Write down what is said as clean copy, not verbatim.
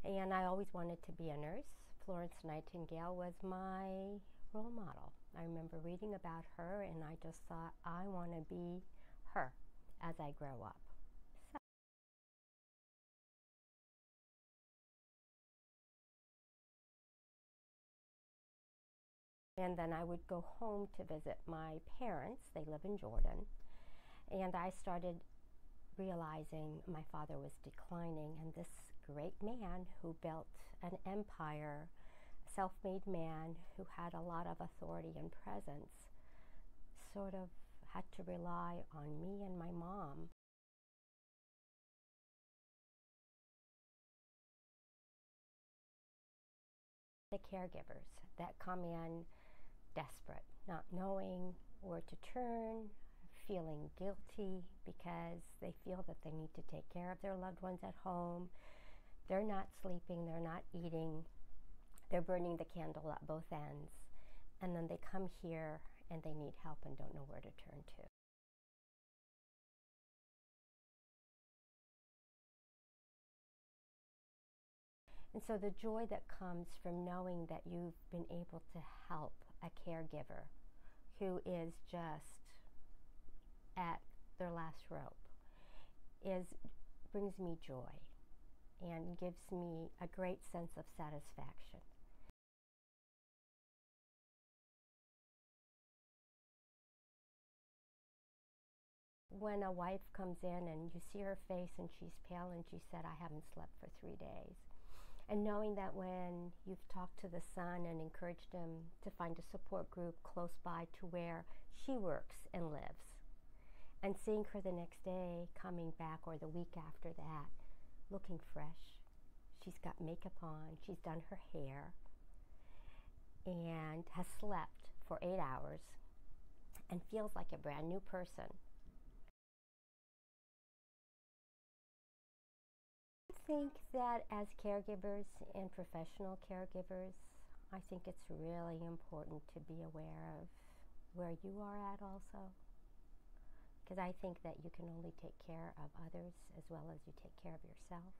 And I always wanted to be a nurse. Florence Nightingale was my role model. I remember reading about her, and I just thought, I want to be her as I grow up. And then I would go home to visit my parents. They live in Jordan. And I started realizing my father was declining, and this great man who built an empire, a self-made man who had a lot of authority and presence, sort of had to rely on me and my mom. The caregivers that come in desperate, not knowing where to turn, feeling guilty because they feel that they need to take care of their loved ones at home. They're not sleeping, they're not eating, they're burning the candle at both ends. And then they come here and they need help and don't know where to turn to. And so the joy that comes from knowing that you've been able to help a caregiver who is just at their last rope brings me joy and gives me a great sense of satisfaction. When a wife comes in and you see her face and she's pale and she said, I haven't slept for 3 days. And knowing that when you've talked to the son and encouraged him to find a support group close by to where she works and lives, and seeing her the next day coming back or the week after that, looking fresh. She's got makeup on, she's done her hair, and has slept for 8 hours and feels like a brand new person. I think that as caregivers and professional caregivers, I think it's really important to be aware of where you are at also. Because I think that you can only take care of others as well as you take care of yourself.